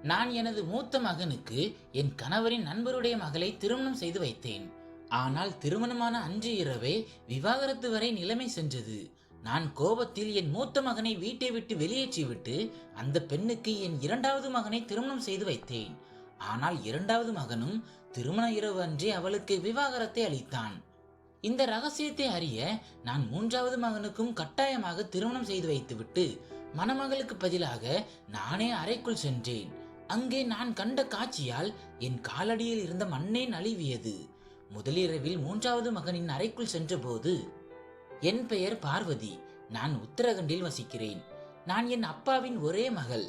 நான் எனது மூத்த மகனுக்கு என் கணவரின் நண்பருடைய மகளை திருமணம் செய்து வைத்தேன். ஆனால் திருமணமான அன்று இரவே விவாகரத்து வரை நிலைமை சென்றது. நான் கோபத்தில் என் மூத்த மகனை வீட்டை விட்டு வெளியேற்றிவிட்டு அந்த பெண்ணுக்கு என் இரண்டாவது மகனை திருமணம் செய்து வைத்தேன். ஆனால் இரண்டாவது மகனும் திருமண இரவு அன்றே அவளுக்கு விவாகரத்தை அளித்தான். இந்த ரகசியத்தை அறிய நான் மூன்றாவது மகனுக்கும் கட்டாயமாக திருமணம் செய்து வைத்துவிட்டு மணமகளுக்கு பதிலாக நானே அறைக்குள் சென்றேன். அங்கே நான் கண்ட காட்சியால் என் காலடியில் இருந்த மண்ணே நழுவியது. முதலிரவில் மூன்றாவது மகனின் அறைக்குள் சென்றபோது, என் பெயர் பார்வதி, நான் உத்தரகண்டில் வசிக்கிறேன். நான் என் அப்பாவின் ஒரே மகள்.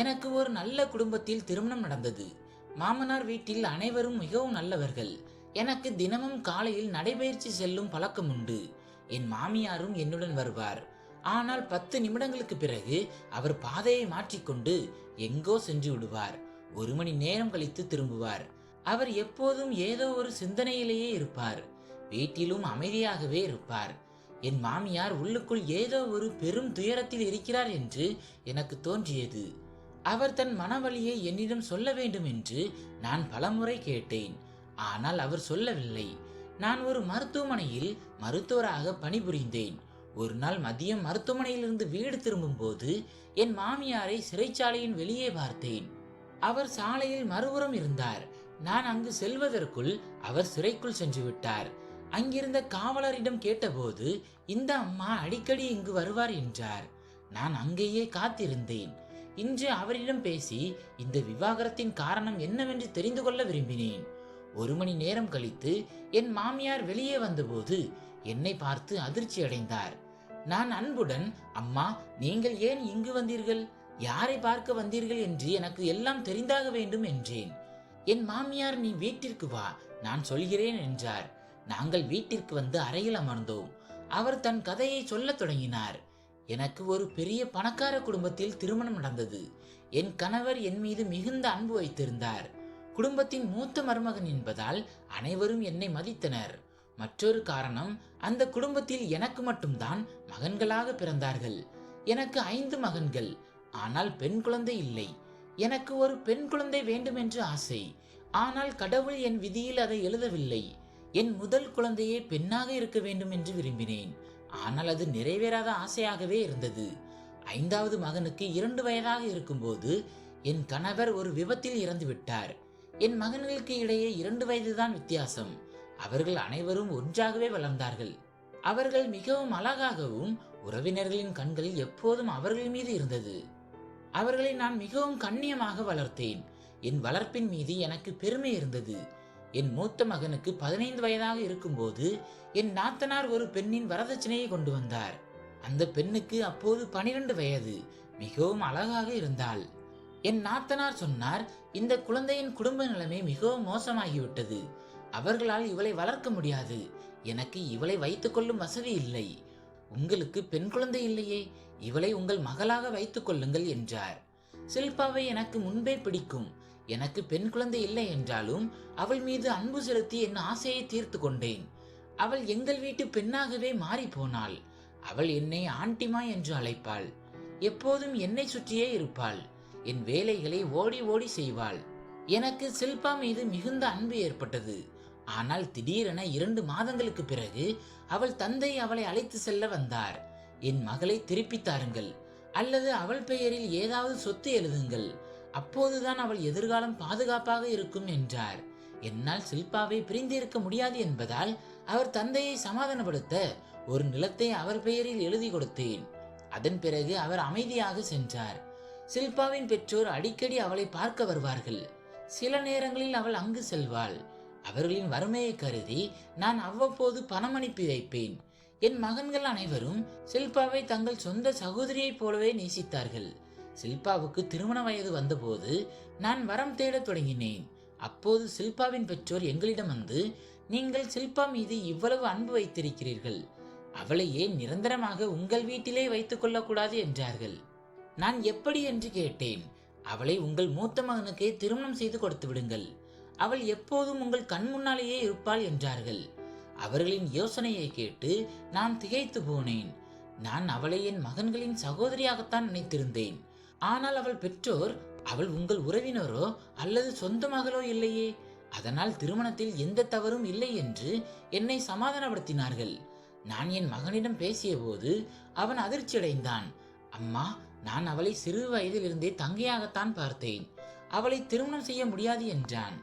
எனக்கு ஒரு நல்ல குடும்பத்தில் திருமணம் நடந்தது. மாமனார் வீட்டில் அனைவரும் மிகவும் நல்லவர்கள். எனக்கு தினமும் காலையில் நடைபயிற்சி செல்லும் பழக்கம் உண்டு. என் மாமியாரும் என்னுடன் வருவார். ஆனால் 10 நிமிடங்களுக்கு பிறகு அவர் பாதையை மாற்றிக்கொண்டு எங்கோ சென்று விடுவார். 1 மணி நேரம் கழித்து திரும்புவார். அவர் எப்போதும் ஏதோ ஒரு சிந்தனையிலேயே இருப்பார். வீட்டிலும் அமைதியாகவே இருப்பார். என் மாமியார் உள்ளுக்குள் ஏதோ ஒரு பெரும் துயரத்தில் இருக்கிறார் என்று எனக்கு தோன்றியது. அவர் தன் மனவழியை என்னிடம் சொல்ல வேண்டும் என்று நான் பலமுறை கேட்டேன். ஆனால் அவர் சொல்லவில்லை. நான் ஒரு மருத்துவமனையில் மருத்துவராக பணிபுரிந்தேன். ஒரு நாள் மதியம் மருத்துவமனையிலிருந்து வீடு திரும்பும் போது என் மாமியாரை சிறைச்சாலையின் வெளியே பார்த்தேன். அவர் சாலையில் மறுபுறம் இருந்தார். நான் அங்கு செல்வதற்குள் அவர் சிறைக்குள் சென்று விட்டார். அங்கிருந்த காவலரிடம் கேட்டபோது இந்த அம்மா அடிக்கடி இங்கு வருவார் என்றார். நான் அங்கேயே காத்திருந்தேன். இன்று அவரிடம் பேசி இந்த விவாகரத்தின் காரணம் என்னவென்று தெரிந்து கொள்ள விரும்பினேன். 1 மணி நேரம் கழித்து என் மாமியார் வெளியே வந்தபோது என்னை பார்த்து அதிர்ச்சி அடைந்தார். நான் அன்புடன், அம்மா, நீங்கள் ஏன் இங்கு வந்தீர்கள், யாரை பார்க்க வந்தீர்கள் என்று எனக்கு எல்லாம் தெரிந்தாக வேண்டும் என்றேன். என் மாமியார், நீ வீட்டிற்கு வா, நான் சொல்கிறேன் என்றார். நாங்கள் வீட்டிற்கு வந்து அறையில் அமர்ந்தோம். அவர் தன் கதையை சொல்லத் தொடங்கினார். எனக்கு ஒரு பெரிய பணக்கார குடும்பத்தில் திருமணம் நடந்தது. என் கணவர் என் மீது மிகுந்த அன்பு வைத்திருந்தார். குடும்பத்தின் மூத்த மருமகன் என்பதால் அனைவரும் என்னை மதித்தனர். மற்றொரு காரணம், அந்த குடும்பத்தில் எனக்கு மட்டும்தான் மகன்களாக பிறந்தார்கள். எனக்கு 5 மகன்கள், ஆனால் பெண் குழந்தை இல்லை. எனக்கு ஒரு பெண் குழந்தை வேண்டும் என்று ஆசை. ஆனால் கடவுள் என் விதியில் அதை எழுதவில்லை. என் முதல் குழந்தையே பெண்ணாக இருக்க வேண்டும் என்று விரும்பினேன். ஆனால் அது நிறைவேறாத ஆசையாகவே இருந்தது. 5வது மகனுக்கு 2 வயதாக இருக்கும்போது என் கணவர் ஒரு விபத்தில் இறந்து விட்டார். என் மகன்களுக்கு இடையே 2 வயதுதான் வித்தியாசம். அவர்கள் அனைவரும் ஒன்றாகவே வளர்ந்தார்கள். அவர்கள் மிகவும் அழகாகவும் உறவினர்களின் கண்களில் எப்போதும் அவர்கள் மீது இருந்தது. அவர்களை நான் மிகவும் கண்ணியமாக வளர்த்தேன். என் வளர்ப்பின் மீது எனக்கு பெருமை இருந்தது. என் மூத்த மகனுக்கு 15 வயதாக இருக்கும்போது என் நாத்தனார் ஒரு பெண்ணின் வரதட்சணையை கொண்டு வந்தார். அந்த பெண்ணுக்கு அப்போது 12 வயது. மிகவும் அழகாக இருந்தாள். என் நாத்தனார் சொன்னார், இந்த குழந்தையின் குடும்ப நிலைமை மிகவும் மோசமாகிவிட்டது. அவர்களால் இவளை வளர்க்க முடியாது. எனக்கு இவளை வைத்துக் கொள்ளும் வசதி இல்லை. உங்களுக்கு பெண் குழந்தை இல்லையே, இவளை உங்கள் மகளாக வைத்துக் கொள்ளுங்கள் என்றார். சில்பாவை எனக்கு முன்பே பிடிக்கும். எனக்கு பெண் குழந்தை இல்லை என்றாலும் அவள் மீது அன்பு செலுத்தி என் ஆசையை தீர்த்து கொண்டேன். அவள் எங்கள் வீட்டு பெண்ணாகவே மாறி போனாள். அவள் என்னை ஆண்டிமா என்று அழைப்பாள். எப்போதும் என்னை சுற்றியே இருப்பாள். என் வேலைகளை ஓடி ஓடி செய்வாள். எனக்கு சில்பா மீது மிகுந்த அன்பு ஏற்பட்டது. ஆனால் திடீரென 2 மாதங்களுக்கு பிறகு அவள் தந்தை அவளை அழைத்து செல்ல வந்தார். என் மகளை திருப்பி தாருங்கள், அல்லது அவள் பெயரில் ஏதாவது சொத்து எழுதுங்கள், அப்போதுதான் அவள் எதிர்காலம் பாதுகாப்பாக இருக்கும் என்றார். என்னால் சில்பாவை பிரிந்திருக்க முடியாது என்பதால் அவர் தந்தையை சமாதானப்படுத்த ஒரு நிலத்தை அவர் பெயரில் எழுதி கொடுத்தேன். அதன் பிறகு அவர் அமைதியாக சென்றார். சில்பாவின் பெற்றோர் அடிக்கடி அவளை பார்க்க வருவார்கள். சில நேரங்களில் அவள் அங்கு செல்வாள். அவர்களின் வறுமையை கருதி நான் அவ்வப்போது பணம் அனுப்பி வைப்பேன். என் மகன்கள் அனைவரும் சில்பாவை தங்கள் சொந்த சகோதரியைப் போலவே நேசித்தார்கள். சில்பாவுக்கு திருமண வயது வந்தபோது நான் வரம் தேடத் தொடங்கினேன். அப்போது சில்பாவின் பெற்றோர் எங்களிடம் வந்து, நீங்கள் சில்பா மீது இவ்வளவு அன்பு வைத்திருக்கிறீர்கள், அவளை ஏன் நிரந்தரமாக உங்கள் வீட்டிலே வைத்துக் கொள்ளக்கூடாது என்றார்கள். நான் எப்படி என்று கேட்டேன். அவளை உங்கள் மூத்த மகனுக்கே திருமணம் செய்து கொடுத்து விடுங்கள், அவள் எப்போதும் உங்கள் கண் முன்னாலேயே இருப்பாள் என்றார்கள். அவர்களின் யோசனையை கேட்டு நான் திகைத்து போனேன். நான் அவளை என் மகன்களின் சகோதரியாகத்தான் நினைத்திருந்தேன். ஆனால் அவள் பெற்றோர் அவள் உங்கள் உறவினரோ அல்லது சொந்த மகளோ இல்லையே. அதனால் திருமணத்தில் எந்த தவறும் இல்லை என்று என்னை சமாதானப்படுத்தினார்கள். நான் என் மகனிடம் பேசிய போது அவன் அதிர்ச்சியடைந்தான். அம்மா, நான் அவளை சிறு வயதிலிருந்தே தங்கையாகத்தான் பார்த்தேன். அவளை திருமணம் செய்ய முடியாது என்றான்.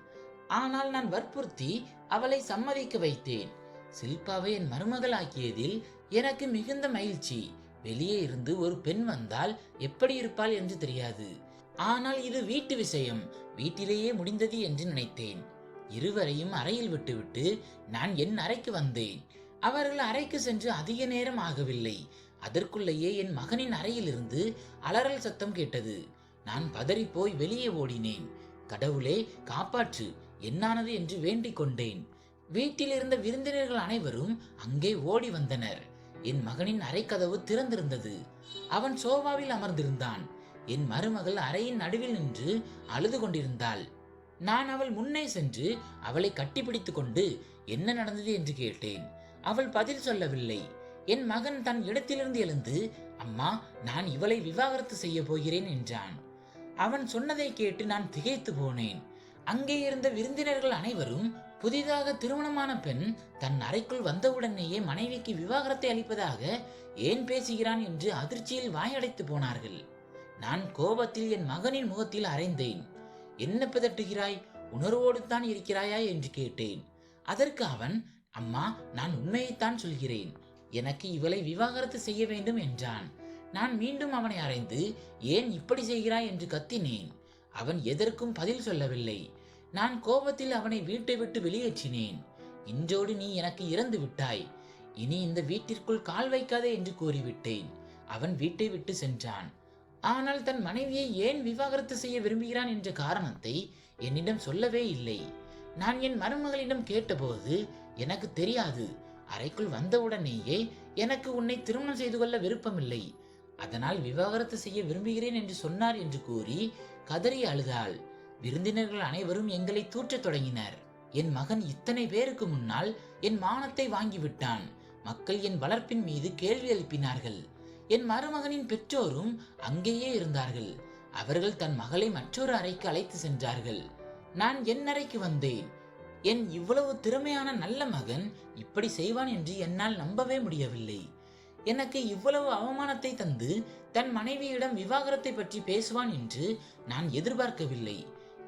ஆனால் நான் வற்புறுத்தி அவளை சம்மதிக்க வைத்தேன். சில்பாவை என் மருமகள் ஆக்கியதில் எனக்கு மிகுந்த மகிழ்ச்சி. வெளியே இருந்து ஒரு பெண் வந்தால் எப்படி இருப்பாள் என்று தெரியாது. ஆனால் இது வீட்டு விஷயம், வீட்டிலேயே முடிந்தது என்று நினைத்தேன். இருவரையும் அறையில் விட்டுவிட்டு நான் என் அறைக்கு வந்தேன். அவர்கள் அறைக்கு சென்று அதிக நேரம் ஆகவில்லை. அதற்குள்ளேயே என் மகனின் அறையிலிருந்து அலறல் சத்தம் கேட்டது. நான் பதறிப்போய் வெளியே ஓடினேன். கடவுளே காப்பாற்று, என்னானது என்று வேண்டிக் கொண்டேன். வீட்டில் இருந்த விருந்தினர்கள் அனைவரும் அங்கே ஓடி வந்தனர். என் மகனின் அறை கதவு திறந்திருந்தது. அவன் சோபாவில் அமர்ந்திருந்தான். என் மருமகள் அறையின் நடுவில் நின்று அழுது கொண்டிருந்தாள். நான் அவள் முன்னே சென்று அவளை கட்டிப்பிடித்துக் கொண்டு என்ன நடந்தது என்று கேட்டேன். அவள் பதில் சொல்லவில்லை. என் மகன் தன் இடத்திலிருந்து எழுந்து, அம்மா, நான் இவளை விவாகரத்து செய்ய போகிறேன் என்றான். அவன் சொன்னதை கேட்டு நான் திகைத்து போனேன். அங்கே இருந்த விருந்தினர்கள் அனைவரும் புதிதாக திருமணமான பெண் தன் அறைக்குள் வந்தவுடனேயே மனைவிக்கு விவாகரத்தை அளிப்பதாக ஏன் பேசுகிறான் என்று அதிர்ச்சியில் வாயடைத்து போனார்கள். நான் கோபத்தில் என் மகனின் முகத்தில் அறைந்தேன். என்ன பிதட்டுகிறாய், உணர்வோடு தான் இருக்கிறாயா என்று கேட்டேன். அதற்கு அவன், அம்மா, நான் உண்மையைத்தான் சொல்கிறேன். எனக்கு இவளை விவாகரத்து செய்ய வேண்டும் என்றான். நான் மீண்டும் அவனை அறைந்து ஏன் இப்படி செய்கிறாய் என்று கத்தினேன். அவன் எதற்கும் பதில் சொல்லவில்லை. நான் கோபத்தில் அவனை வீட்டை விட்டு வெளியேற்றினேன். இன்றோடு நீ எனக்கு இறந்து விட்டாய், இனி இந்த வீட்டிற்குள் கால் வைக்காதே என்று கூறிவிட்டேன். அவன் வீட்டை விட்டு சென்றான். ஆனால் தன் மனைவியை ஏன் விவாகரத்து செய்ய விரும்புகிறான் என்ற காரணத்தை என்னிடம் சொல்லவே இல்லை. நான் என் மருமகளிடம் கேட்டபோது, எனக்கு தெரியாது, அறைக்குள் வந்தவுடனேயே எனக்கு உன்னை திருமணம் செய்து கொள்ள விருப்பமில்லை, அதனால் விவாகரத்து செய்ய விரும்புகிறேன் என்று சொன்னார் என்று கூறி கதறி அழுதாள். விருந்தினர்கள் அனைவரும் எங்களை தூற்றத் தொடங்கினர். என் மகன் இத்தனை பேருக்கு முன்னால் என் மானத்தை வாங்கிவிட்டான். மக்கள் என் வளர்ப்பின் மீது கேள்வி எழுப்பினார்கள். என் மருமகனின் பெற்றோரும் அங்கேயே இருந்தார்கள். அவர்கள் தன் மகளை மற்றொரு அறைக்கு அழைத்து சென்றார்கள். நான் என் அறைக்கு வந்தேன். என் இவ்வளவு திறமையான நல்ல மகன் இப்படி செய்வான் என்று என்னால் நம்பவே முடியவில்லை. எனக்கு இவ்வளவு அவமானத்தை தந்து தன் மனைவியிடம் விவாகரத்தை பற்றி பேசுவான் என்று நான் எதிர்பார்க்கவில்லை.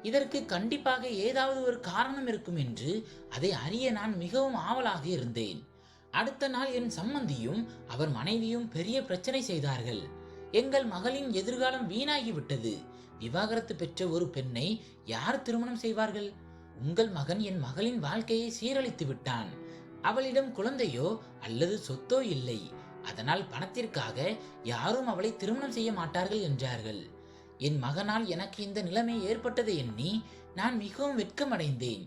இதற்கு கண்டிப்பாக ஏதாவது ஒரு காரணம் இருக்கும் என்று அதை அறிய நான் மிகவும் ஆவலாக இருந்தேன். அடுத்த நாள் என் சம்மந்தியும் அவர் மனைவியும் பெரிய பிரச்சனை செய்தார்கள். எங்கள் மகளின் எதிர்காலம் வீணாகிவிட்டது. விவாகரத்து பெற்ற ஒரு பெண்ணை யார் திருமணம் செய்வார்கள்? உங்கள் மகன் என் மகளின் வாழ்க்கையை சீரழித்து விட்டான். அவளிடம் குழந்தையோ அல்லது சொத்தோ இல்லை. அதனால் பணத்திற்காக யாரும் அவளை திருமணம் செய்ய மாட்டார்கள் என்றார்கள். என் மகனால் எனக்கு இந்த நிலைமை ஏற்பட்டதை எண்ணி நான் மிகவும் வெட்கமடைந்தேன்.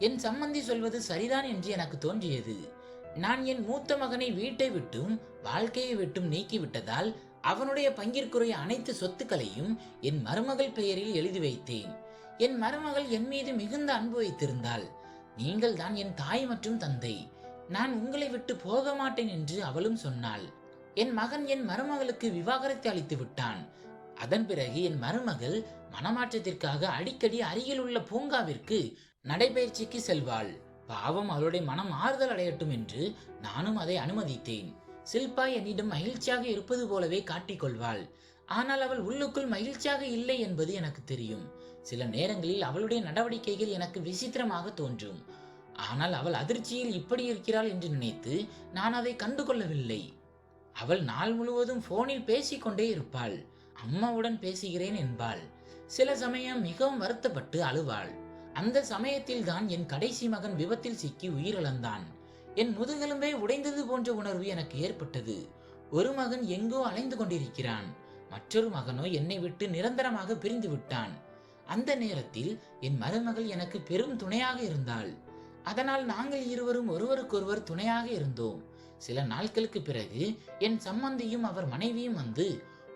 என் சம்மந்தி சொல்வது சரிதான் என்று எனக்கு தோன்றியது. நான் என் மூத்த மகனை வீட்டை விட்டும் வாழ்க்கையை விட்டும் நீக்கிவிட்டதால் அவனுடைய பங்கிற்குரிய அனைத்து சொத்துக்களையும் என் மருமகள் பெயரில் எழுதி வைத்தேன். என் மருமகள் என் மீது மிகுந்த அன்பு வைத்திருந்தாள். நீங்கள் தான் என் தாய் மற்றும் தந்தை, நான் உங்களை விட்டு போக மாட்டேன் என்று அவளும் சொன்னாள். என் மகன் என் மருமகளுக்கு விவாகரத்தை அளித்து விட்டான். அதன் பிறகு என் மருமகள் மனமாற்றத்திற்காக அடிக்கடி அருகில் உள்ள பூங்காவிற்கு நடைபயிற்சிக்கு செல்வாள். பாவம், அவளுடைய மனம் ஆறுதல் அடையட்டும் என்று நானும் அதை அனுமதித்தேன். சில்பா என்னிடம் மகிழ்ச்சியாக இருப்பது போலவே காட்டிக்கொள்வாள். ஆனால் அவள் உள்ளுக்குள் மகிழ்ச்சியாக இல்லை என்பது எனக்கு தெரியும். சில நேரங்களில் அவளுடைய நடவடிக்கைகள் எனக்கு விசித்திரமாக தோன்றும். ஆனால் அவள் அதிர்ச்சியில் இப்படி இருக்கிறாள் என்று நினைத்து நான் அதை கண்டுகொள்ளவில்லை. அவள் நாள் முழுவதும் போனில் பேசிக்கொண்டே இருப்பாள். அம்மாவுடன் பேசுகிறேன் என்பாள். சில சமயம் மிகவும் வருத்தப்பட்டு அழுவாள். அந்த சமயத்தில் தான் என் கடைசி மகன் விபத்தில் சிக்கி உயிரிழந்தான். என் முதுகெலும்பே உடைந்தது போன்ற உணர்வு எனக்கு ஏற்பட்டது. ஒரு மகன் எங்கோ அலைந்து கொண்டிருக்கிறான், மற்றொரு மகனோ என்னை விட்டு நிரந்தரமாக பிரிந்து விட்டான். அந்த நேரத்தில் என் மருமகள் எனக்கு பெரும் துணையாக இருந்தாள். அதனால் நாங்கள் இருவரும் ஒருவருக்கொருவர் துணையாக இருந்தோம். சில நாட்களுக்கு பிறகு என் சம்மந்தியும் அவர் மனைவியும் வந்து,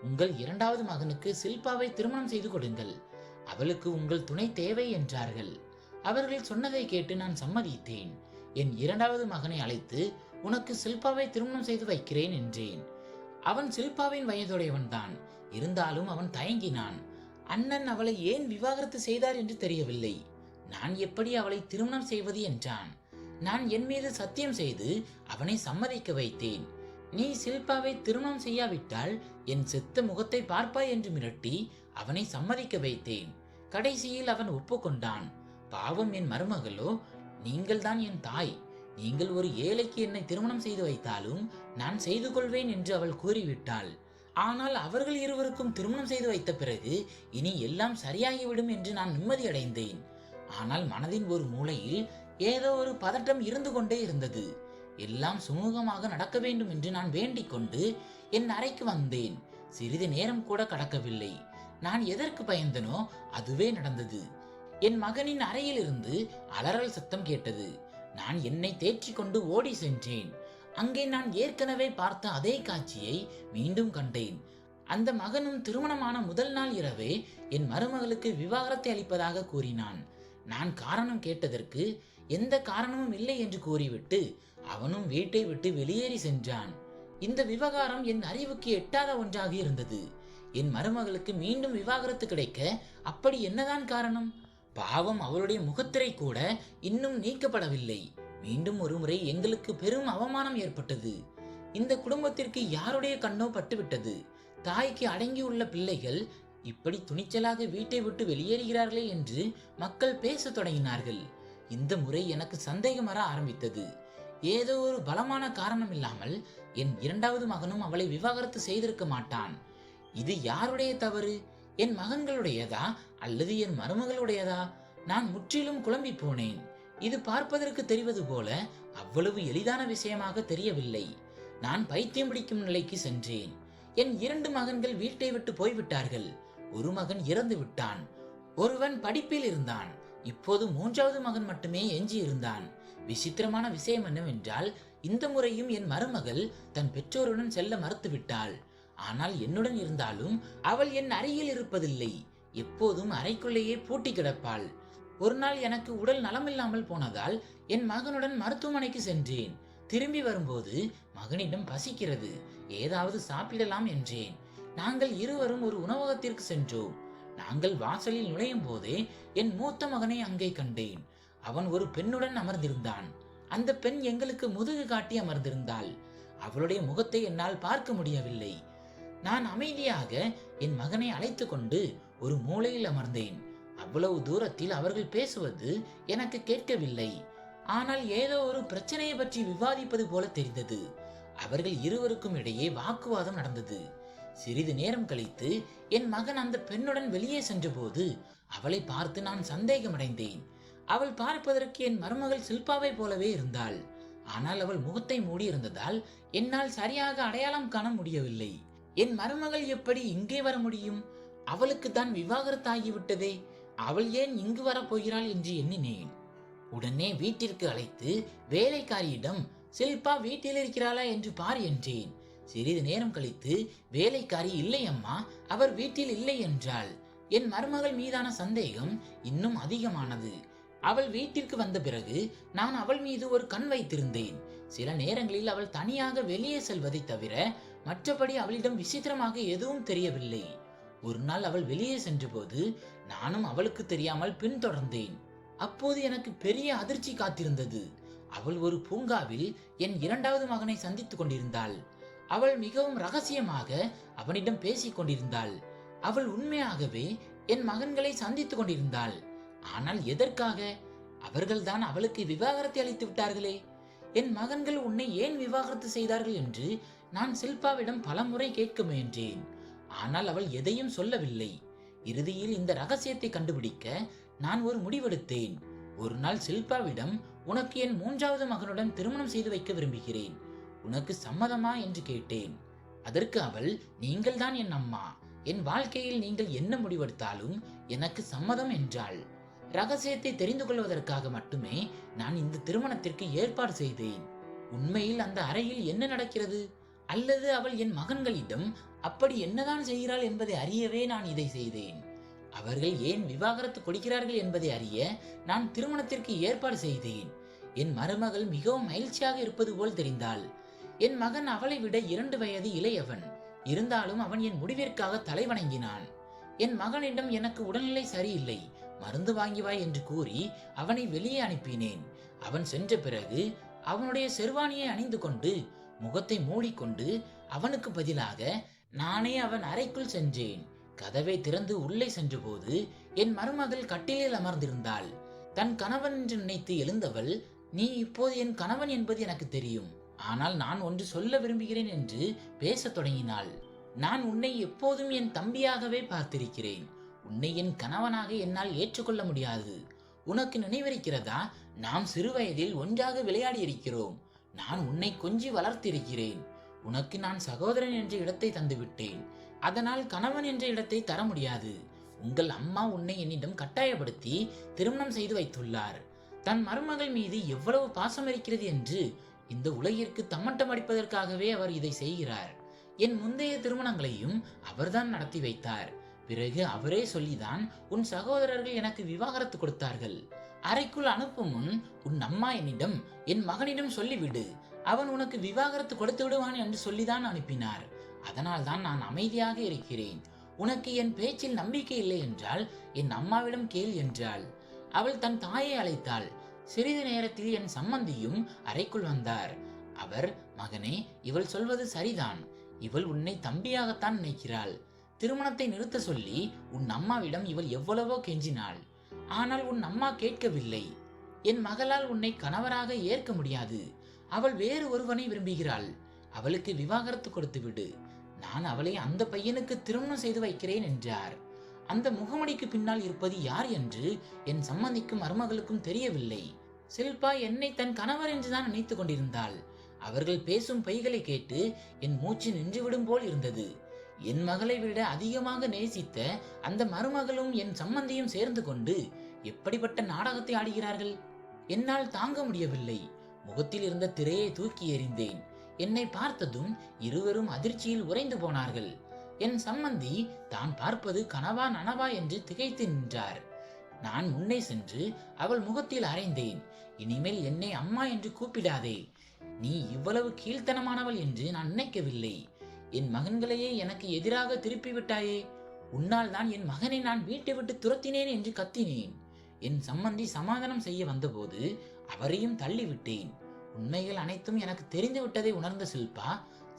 உங்கள் இரண்டாவது மகனுக்கு சில்பாவை திருமணம் செய்து கொடுங்கள், அவளுக்கு உங்கள் துணை தேவை என்றார்கள். அவர்கள் சொன்னதை கேட்டு நான் சம்மதித்தேன். என் இரண்டாவது மகனை அழைத்து, உனக்கு சில்பாவை திருமணம் செய்து வைக்கிறேன் என்றேன். அவன் சில்பாவின் வயதுடையவன் தான். இருந்தாலும் அவன் தயங்கினான். அண்ணன் அவளை ஏன் விவாகரத்து செய்தார் என்று தெரியவில்லை. நான் எப்படி அவளை திருமணம் செய்வது என்றான். நான் என் மீது சத்தியம் செய்து அவனை சம்மதிக்க வைத்தேன். நீ ஷில்பாவை திருமணம் செய்யாவிட்டால் என் செத்த முகத்தை பார்ப்பாய் என்று மிரட்டி அவனை சம்மதிக்க வைத்தேன். கடைசியில் அவன் ஒப்புக்கொண்டான். பாவம், என் மருமகளோ, நீங்கள் தான் என் தாய். நீங்கள் ஒரு ஏழைக்கு என்னை திருமணம் செய்து வைத்தாலும் நான் செய்து கொள்வேன் என்று அவள் கூறிவிட்டாள். ஆனால் அவர்கள் இருவருக்கும் திருமணம் செய்து வைத்த பிறகு இனி எல்லாம் சரியாகிவிடும் என்று நான் நிம்மதியடைந்தேன். ஆனால் மனதின் ஒரு மூலையில் ஏதோ ஒரு பதட்டம் இருந்து கொண்டே இருந்தது. எல்லாம் சுமூகமாக நடக்க வேண்டும் என்று நான் வேண்டிக் கொண்டு என் அறைக்கு வந்தேன். சிறிது நேரம் கூட கடக்கவில்லை. நான் எதற்கு பயந்தனோ அதுவே நடந்தது. என் மகனின் அறையில் இருந்து அலறல் சத்தம் கேட்டது. நான் என்னை தேற்றிக் கொண்டு ஓடி சென்றேன். அங்கே நான் ஏற்கனவே பார்த்த அதே காட்சியை மீண்டும் கண்டேன். அந்த மகனும் திருமணமான முதல் நாள் இரவே என் மருமகளுக்கு விவாகரத்தை அளிப்பதாக கூறினான். நான் காரணம் கேட்டதற்கு எந்த காரணமும் இல்லை என்று கூறிவிட்டு அவனும் வீட்டை விட்டு வெளியேறி சென்றான். இந்த விவகாரம் என் அறிவுக்கு எட்டாத ஒன்றாக இருந்தது. என் மருமகளுக்கு மீண்டும் விவாகரத்து கிடைக்க அப்படி என்னதான் காரணம்? பாவம், அவளுடைய முகத்திரை கூட இன்னும் நீக்கப்படவில்லை. மீண்டும் ஒரு முறை எங்களுக்கு பெரும் அவமானம் ஏற்பட்டது. இந்த குடும்பத்திற்கு யாருடைய கண்ணோ பட்டுவிட்டது. தாய்க்கு அடங்கியுள்ள பிள்ளைகள் இப்படி துணிச்சலாக வீட்டை விட்டு வெளியேறுகிறார்களே என்று மக்கள் பேச தொடங்கினார்கள். இந்த முறை எனக்கு சந்தேகம் வர ஆரம்பித்தது. ஏதோ ஒரு பலமான காரணம் இல்லாமல் என் இரண்டாவது மகனும் அவளை விவாகரத்து செய்திருக்க மாட்டான். இது யாருடைய தவறு? என் மகன்களுடையதா அல்லது என் மருமகளுடையதா? நான் முற்றிலும் குழம்பி போனேன். இது பார்ப்பதற்கு தெரிவது போல அவ்வளவு எளிதான விஷயமாக தெரியவில்லை. நான் பைத்தியம் பிடிக்கும் நிலைக்கு சென்றேன். என் இரண்டு மகன்கள் வீட்டை விட்டு போய்விட்டார்கள். ஒரு மகன் இறந்து விட்டான். ஒருவன் படிப்பில் இருந்தான். இப்போது மூன்றாவது மகன் மட்டுமே எஞ்சி இருந்தான். விசித்திரமான விஷயம் என்னவென்றால், இந்த முறையும் என் மருமகள் தன் பெற்றோருடன் செல்ல மறுத்துவிட்டாள். ஆனால் என்னுடன் இருந்தாலும் அவள் என் அறையில் இருப்பதில்லை. எப்போதும் அறைக்குள்ளேயே பூட்டி கிடப்பாள். ஒரு நாள் எனக்கு உடல் நலமில்லாமல் போனதால் என் மகனுடன் மருத்துவமனைக்கு சென்றேன். திரும்பி வரும்போது மகனிடம் பசிக்கிறது, ஏதாவது சாப்பிடலாம் என்றேன். நாங்கள் இருவரும் ஒரு உணவகத்திற்கு சென்றோம். நாங்கள் வாசலில் நுழையும் போதே என் மூத்த மகனை அங்கே கண்டேன். அவன் ஒரு பெண்ணுடன் அமர்ந்திருந்தான். அந்த பெண் எங்களுக்கு முதுகு காட்டி அமர்ந்திருந்தாள். அவளுடைய முகத்தை என்னால் பார்க்க முடியவில்லை. நான் அமைதியாக என் மகனை அழைத்து கொண்டு ஒரு மூலையில் அமர்ந்தேன். அவ்வளவு தூரத்தில் அவர்கள் பேசுவது எனக்கு கேட்கவில்லை. ஆனால் ஏதோ ஒரு பிரச்சனையை பற்றி விவாதிப்பது போல தெரிந்தது. அவர்கள் இருவருக்கும் இடையே வாக்குவாதம் நடந்தது. சிறிது நேரம் கழித்து என் மகன் அந்த பெண்ணுடன் வெளியே சென்றபோது அவளை பார்த்து நான் சந்தேகமடைந்தேன். அவள் பார்ப்பதற்கு என் மருமகள் ஷில்பாவை போலவே இருந்தாள். ஆனால் அவள் முகத்தை மூடி இருந்ததால் என்னால் சரியாக அடையாளம் காண முடியவில்லை. என் மருமகள் எப்படி இங்கே வர முடியும்? அவளுக்கு தான் விவாகரத்தாகிவிட்டதே. அவள் ஏன் இங்கு வரப்போகிறாள் என்று எண்ணினேன். உடனே வீட்டிற்கு அழைத்து வேலைக்காரியிடம், ஷில்பா வீட்டில் இருக்கிறாளா என்று பார் என்றேன். சிறிது நேரம் கழித்து, வேலைக்காரி இல்லை அம்மா, அவர் வீட்டில் இல்லை என்றாள். என் மருமகள் மீதான சந்தேகம் இன்னும் அதிகமானது. அவள் வீட்டிற்கு வந்த பிறகு நான் அவள் மீது ஒரு கண் வைத்திருந்தேன். சில நேரங்களில் அவள் தனியாக வெளியே செல்வதை தவிர மற்றபடி அவளிடம் விசித்திரமாக எதுவும் தெரியவில்லை. ஒரு நாள் அவள் வெளியே சென்றபோது நானும் அவளுக்கு தெரியாமல் பின்தொடர்ந்தேன். அப்போது எனக்கு பெரிய அதிர்ச்சி காத்திருந்தது. அவள் ஒரு பூங்காவில் என் இரண்டாவது மகனை சந்தித்துக் கொண்டிருந்தாள். அவள் மிகவும் ரகசியமாக அவனிடம் பேசிக் கொண்டிருந்தாள். அவள் உண்மையாகவே என் மகன்களை சந்தித்துக் கொண்டிருந்தாள். ஆனால் எதற்காக? அவர்கள்தான் அவளுக்கு விவாகரத்தை அளித்து விட்டார்களே. என் மகன்கள் உன்னை ஏன் விவாகரத்து செய்தார்கள் என்று நான் ஷில்பாவிடம் பலமுறை கேட்க முயன்றேன். ஆனால் அவள் எதையும் சொல்லவில்லை. இறுதியில் இந்த ரகசியத்தை கண்டுபிடிக்க நான் ஒரு முடிவெடுத்தேன். ஒரு நாள் ஷில்பாவிடம், உனக்கு என் மூன்றாவது மகனுடன் திருமணம் செய்து வைக்க விரும்புகிறேன், உனக்கு சம்மதமா என்று கேட்டேன். அதற்கு அவள், நீங்கள் தான் என் அம்மா, என் வாழ்க்கையில் நீங்கள் என்ன முடிவெடுத்தாலும் எனக்கு சம்மதம் என்றாள். ரகசியத்தை தெரிந்து கொள்வதற்காக மட்டுமே நான் இந்த திருமணத்திற்கு ஏற்பாடு செய்தேன். உண்மையில் அந்த அறையில் என்ன நடக்கிறது, அல்லது அவள் என் மகன்களிடம் அப்படி என்னதான் செய்கிறாள் என்பதை அறியவே நான் இதை செய்தேன். அவர்கள் ஏன் விவாகரத்து கொடுக்கிறார்கள் என்பதை அறிய நான் திருமணத்திற்கு ஏற்பாடு செய்தேன். என் மருமகள் மிகவும் மகிழ்ச்சியாக இருப்பது போல் தெரிந்தாள். என் மகன் அவளை விட 2 வயது இளையவன். இருந்தாலும் அவன் என் முடிவிற்காக தலைவணங்கினான். என் மகனிடம் எனக்கு உடல்நிலை சரியில்லை, மருந்து வாங்கி வா என்று கூறி அவனை வெளியே அனுப்பினேன். அவன் சென்ற பிறகு அவனுடைய செர்வாணியை அணிந்து கொண்டு முகத்தை மூடிக்கொண்டு அவனுக்கு பதிலாக நானே அவன் அறைக்குள் சென்றேன். கதவை திறந்து உள்ளே சென்றபோது என் மருமகள் கட்டிலில் அமர்ந்திருந்தாள். தன் கணவன் என்று நினைத்து எழுந்தவள், நீ இப்போது என் கணவன் என்பது எனக்கு தெரியும், ஆனால் நான் ஒன்று சொல்ல விரும்புகிறேன் என்று பேசத் தொடங்கினாள். நான் உன்னை எப்போதும் என் தம்பியாகவே பார்த்திருக்கிறேன். உன்னை என் கணவனாக என்னால் ஏற்றுக்கொள்ள முடியாது. உனக்கு நினைவிருக்கிறதா, நாம் சிறுவயதில் ஒன்றாக விளையாடி இருக்கிறோம். நான் உன்னை கொஞ்சி வளர்த்திருக்கிறேன். உனக்கு நான் சகோதரன் என்ற இடத்தை தந்துவிட்டேன். அதனால் கணவன் என்ற இடத்தை தர முடியாது. உங்கள் அம்மா உன்னை என்னிடம் கட்டாயப்படுத்தி திருமணம் செய்து வைத்துள்ளார். தன் மருமகள் மீது எவ்வளவு பாசம் இருக்கிறது என்று இந்த உலகிற்கு தம்மட்டம் அடிப்பதற்காகவே அவர் இதை செய்கிறார். என் முந்தைய திருமணங்களையும் அவர்தான் நடத்தி வைத்தார். பிறகு அவரே சொல்லிதான் உன் சகோதரர்கள் எனக்கு விவாகரத்து கொடுத்தார்கள். அறைக்குள் அனுப்பும் முன் உன் அம்மா என்னிடம் என் மகனிடம் சொல்லிவிடு, அவன் உனக்கு விவாகரத்து கொடுத்து விடுவான் என்று சொல்லிதான் அனுப்பினார். அதனால் தான் நான் அமைதியாக இருக்கிறேன். உனக்கு என் பேச்சில் நம்பிக்கை இல்லை என்றால் என் அம்மாவிடம் கேள் என்றாள். அவள் தன் தாயை அழைத்தாள். சிறிது நேரத்தில் என் சம்மந்தியும் அறைக்குள் வந்தார். அவர், மகனே, இவள் சொல்வது சரிதான். இவள் உன்னை தம்பியாகத்தான் நினைக்கிறாள். திருமணத்தை நிறுத்த சொல்லி உன் அம்மாவிடம் இவள் எவ்வளவோ கெஞ்சினாள். ஆனால் உன் அம்மா கேட்கவில்லை. என் மகளால் உன்னை கணவராக ஏற்க முடியாது. அவள் வேறு ஒருவனை விரும்புகிறாள். அவளுக்கு விவாகரத்து கொடுத்து விடு. நான் அவளை அந்த பையனுக்கு திருமணம் செய்து வைக்கிறேன் என்றார். அந்த முகமடிக்கு பின்னால் இருப்பது யார் என்று என் சம்மந்திக்கும் மருமகளுக்கும் தெரியவில்லை. சில்பா என்னை தன் கணவர் என்றுதான் நினைத்துக் கொண்டிருந்தாள். அவர்கள் பேசும் பொய்களை கேட்டு என் மூச்சு நின்றுவிடும் போல் இருந்தது. என் மகளை விட அதிகமாக நேசித்த அந்த மருமகளும் என் சம்மந்தியும் சேர்ந்து கொண்டு எப்படிப்பட்ட நாடகத்தை ஆடுகிறார்கள். என்னால் தாங்க முடியவில்லை. முகத்தில் இருந்த திரையை தூக்கி எறிந்தேன். என்னை பார்த்ததும் இருவரும் அதிர்ச்சியில் உறைந்து போனார்கள். என் சம்மந்தி தான் பார்ப்பது கனவா நனவா என்று திகைத்து நின்றார். நான் முன்னே சென்று அவள் முகத்தில் அறைந்தேன். இனிமேல் என்னை அம்மா என்று கூப்பிடாதே. நீ இவ்வளவு கீழ்த்தனமானவள் என்று நான் நினைக்கவில்லை. என் மகன்களையே எனக்கு எதிராக திருப்பி விட்டாயே. உன்னால் தான் என் மகனை நான் வீட்டை விட்டு துரத்தினேன் என்று கத்தினேன். என் சம்மந்தி சமாதானம் செய்ய வந்தபோது அவரையும் தள்ளிவிட்டேன். உண்மைகள் அனைத்தும் எனக்கு தெரிந்து விட்டதை உணர்ந்த சில்பா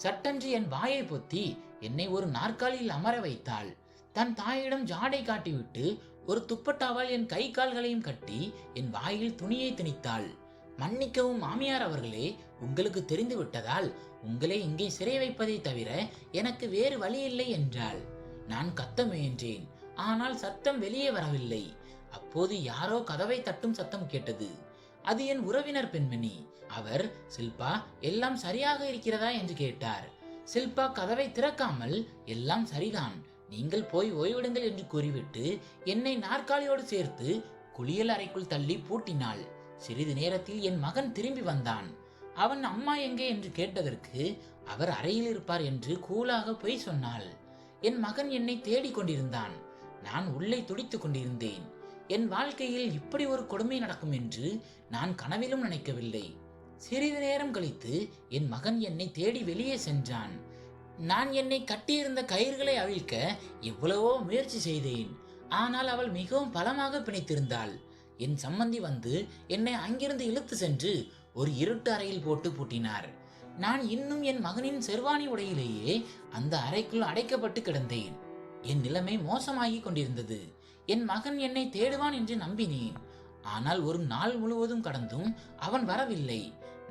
சட்டென்று என் வாயை பொத்தி என்னை ஒரு நாற்காலியில் அமர வைத்தாள். தன் தாயிடம் ஜாடை காட்டிவிட்டு ஒரு துப்பட்டாவால் என் கை கால்களையும் கட்டி என் வாயில் துணியை திணித்தாள். மன்னிக்கவும் மாமியார் அவர்களே, உங்களுக்கு தெரிந்து விட்டதால் உங்களை இங்கே சிறை வைப்பதை தவிர எனக்கு வேறு வழி இல்லை என்றாள். நான் கத்த முயன்றேன். ஆனால் சத்தம் வெளியே வரவில்லை. அப்போது யாரோ கதவை தட்டும் சத்தம் கேட்டது. அது என் உறவினர் பெண்மணி. அவர், சில்பா, எல்லாம் சரியாக இருக்கிறதா என்று கேட்டார். சில்பா கதவை திறக்காமல், எல்லாம் சரிதான், நீங்கள் போய் ஓய்விடுங்கள் என்று கூறிவிட்டு என்னை நாற்காலியோடு சேர்த்து குளியல் அறைக்குள் தள்ளி பூட்டினாள். சிறிது நேரத்தில் என் மகன் திரும்பி வந்தான். அவன் அம்மா எங்கே என்று கேட்டதற்கு அவர் அறையில் இருப்பார் என்று கூலாக பொய் சொன்னாள். என் மகன் என்னை தேடிக் கொண்டிருந்தான். நான் உள்ளே துடித்துக் கொண்டிருந்தேன். என் வாழ்க்கையில் இப்படி ஒரு கொடுமை நடக்கும் என்று நான் கனவிலும் நினைக்கவில்லை. சிறிது நேரம் கழித்து என் மகன் என்னை தேடி வெளியே சென்றான். நான் என்னை கட்டியிருந்த கயிறுகளை அவிழ்க்க எவ்வளவோ முயற்சி செய்தேன். ஆனால் அவள் மிகவும் பலமாக பிணைத்திருந்தாள். என் சம்மந்தி வந்து என்னை அங்கிருந்து இழுத்து சென்று ஒரு இருட்டு அறையில் போட்டு பூட்டினார். நான் இன்னும் என் மகனின் செர்வாணி உடையிலேயே அந்த அறைக்குள் அடைக்கப்பட்டு கிடந்தேன். என் நிலைமை மோசமாகி கொண்டிருந்தது. என் மகன் என்னை தேடுவான் என்று நம்பினேன். ஆனால் ஒரு நாள் முழுவதும் கடந்தும் அவன் வரவில்லை.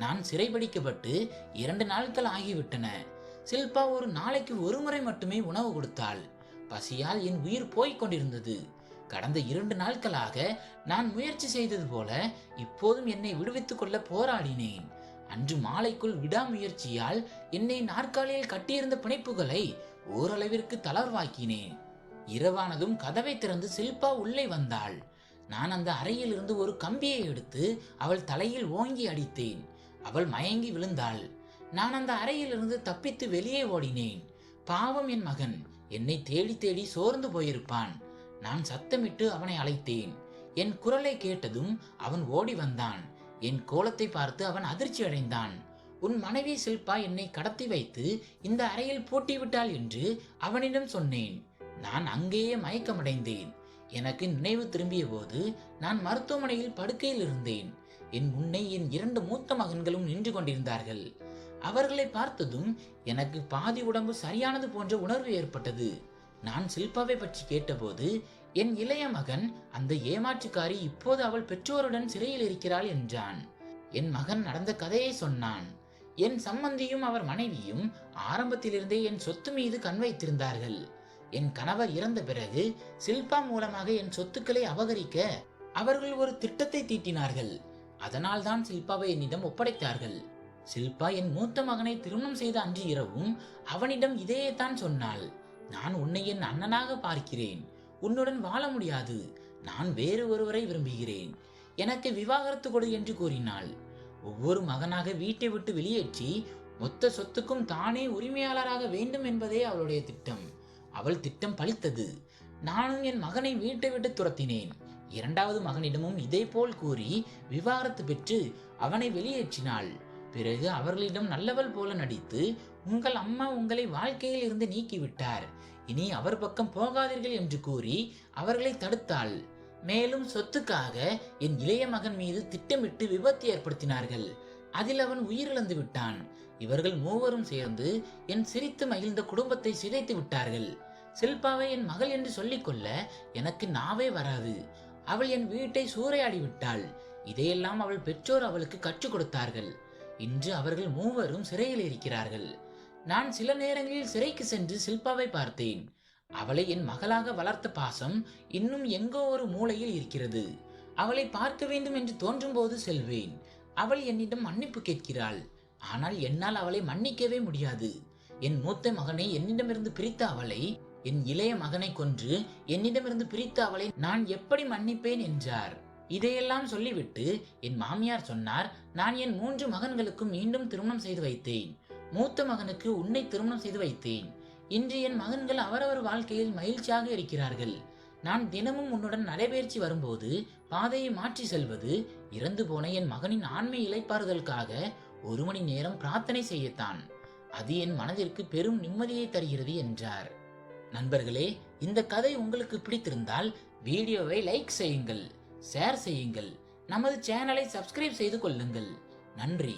நான் சிறைபிடிக்கப்பட்டு 2 நாட்கள் ஆகிவிட்டன. சில்பா ஒரு நாளைக்கு ஒரு முறை மட்டுமே உணவு கொடுத்தாள். பசியால் என் உயிர் போய்க் கொண்டிருந்தது. கடந்த 2 நாட்களாக நான் முயற்சி செய்தது போல இப்போதும் என்னை விடுவித்துக் கொள்ள போராடினேன். அன்று மாலைக்குள் விடாமுயற்சியால் என்னை நாற்காலியில் கட்டியிருந்த பிணைப்புகளை ஓரளவிற்கு தளர்வாக்கினேன். இரவானதும் கதவை திறந்து சில்பா உள்ளே வந்தாள். நான் அந்த அறையில் இருந்து ஒரு கம்பியை எடுத்து அவள் தலையில் ஓங்கி அடித்தேன். அவள் மயங்கி விழுந்தாள். நான் அந்த அறையிலிருந்து தப்பித்து வெளியே ஓடினேன். பாவம், என் மகன் என்னை தேடி தேடி சோர்ந்து போயிருப்பான். நான் சத்தமிட்டு அவனை அழைத்தேன். என் குரலை கேட்டதும் அவன் ஓடி வந்தான். என் கோலத்தை பார்த்து அவன் அதிர்ச்சி அடைந்தான். உன் மனைவி சில்பா என்னை கடத்தி வைத்து இந்த அறையில் பூட்டிவிட்டாள் என்று அவனிடம் சொன்னேன். நான் அங்கேயே மயக்கமடைந்தேன். எனக்கு நினைவு திரும்பிய போது நான் மருத்துவமனையில் படுக்கையில் இருந்தேன். என் முன்னே என் 2 மூத்த மகன்களும் நின்று கொண்டிருந்தார்கள். அவர்களை பார்த்ததும் எனக்கு பாதி உடம்பு சரியானது போன்ற உணர்வு ஏற்பட்டது. நான் ஷில்பாவை பற்றி கேட்டபோது என் இளைய மகன், அந்த ஏமாற்றுக்காரி இப்போது அவள் பெற்றோருடன் சிறையில் இருக்கிறாள் என்றான். என் மகன் நடந்த கதையை சொன்னான். என் சம்பந்தியும் அவர் மனைவியும் ஆரம்பத்திலிருந்தே என் சொத்து மீது கண் வைத்திருந்தார்கள். என் கணவர் இறந்த பிறகு ஷில்பா மூலமாக என் சொத்துக்களை அபகரிக்க அவர்கள் ஒரு திட்டத்தை தீட்டினார்கள். அதனால் தான் ஷில்பாவை என்னிடம் ஒப்படைத்தார்கள். ஷில்பா என் மூத்த மகனை திருமணம் செய்த அன்று இரவும் அவனிடம் இதையேத்தான் சொன்னாள். நான் உன்னை என் அண்ணனாக பார்க்கிறேன். உன்னுடன் வாழ முடியாது. நான் வேறு ஒருவரை விரும்புகிறேன். எனக்கு விவாகரத்து கொடு என்று கூறினாள். ஒவ்வொரு மகனாக வீட்டை விட்டு வெளியேற்றி மொத்த சொத்துக்கும் தானே உரிமையாளராக வேண்டும் என்பதே அவளுடைய திட்டம். அவள் திட்டம் பலித்தது. நானும் என் மகனை வீட்டை விட்டு துரத்தினேன். 2வது மகனிடமும் இதே போல் கூறி விவாகரத்து பெற்று அவனை வெளியேற்றினாள். பிறகு அவர்களிடம் நல்லவள் போல நடித்து, உங்கள் அம்மா உங்களை வாழ்க்கையில் இருந்து நீக்கிவிட்டார், இனி அவர் பக்கம் போகாதீர்கள் என்று கூறி அவர்களை தடுத்தாள். மேலும் சொத்துக்காக என் இளைய மகன் மீது திட்டமிட்டு விபத்து ஏற்படுத்தினார்கள். அதில் அவன் உயிரிழந்து விட்டான். இவர்கள் மூவரும் சேர்ந்து என் சிரித்து மகிழ்ந்த குடும்பத்தை சிதைத்து விட்டார்கள். ஷில்பாவை என் மகள் என்று சொல்லிக்கொள்ள எனக்கு நாவே வராது. அவள் என் வீட்டை சூறையாடி விட்டாள். இதையெல்லாம் அவள் பெற்றோர் அவளுக்கு கற்றுக் கொடுத்தார்கள். இன்று அவர்கள் மூவரும் சிறையில் இருக்கிறார்கள். நான் சில நேரங்களில் சிறைக்கு சென்று ஷில்பாவை பார்த்தேன். அவளை என் மகளாக வளர்த்த பாசம் இன்னும் எங்கோ ஒரு மூலையில் இருக்கிறது. அவளை பார்க்க வேண்டும் என்று தோன்றும் போது செல்வேன். அவள் என்னிடம் மன்னிப்பு கேட்கிறாள். ஆனால் என்னால் அவளை மன்னிக்கவே முடியாது. என் மூத்த மகனை என்னிடமிருந்து பிரித்த அவளை, என் இளைய மகனை கொன்று என்னிடமிருந்து பிரித்த அவளை நான் எப்படி மன்னிப்பேன் என்றார். இதையெல்லாம் சொல்லிவிட்டு என் மாமியார் சொன்னார், நான் என் 3 மகன்களுக்கும் மீண்டும் திருமணம் செய்து வைத்தேன். மூத்த மகனுக்கு உன்னை திருமணம் செய்து வைத்தேன். இன்று என் மகன்கள் அவரவர் வாழ்க்கையில் மகிழ்ச்சியாக இருக்கிறார்கள். நான் தினமும் உன்னுடன் நடைபெயர்ச்சி வரும்போது பாதையை மாற்றி செல்வது இறந்து போன என் மகனின் ஆண்மை இளைப்பாறுதலுக்காக 1 மணி நேரம் பிரார்த்தனை செய்யத்தான். அது என் மனதிற்கு பெரும் நிம்மதியை தருகிறது என்றார். நண்பர்களே, இந்த கதை உங்களுக்கு பிடித்திருந்தால் வீடியோவை லைக் செய்யுங்கள், ஷேர் செய்யுங்கள், நமது சேனலை சப்ஸ்கிரைப் செய்து கொள்ளுங்கள். நன்றி.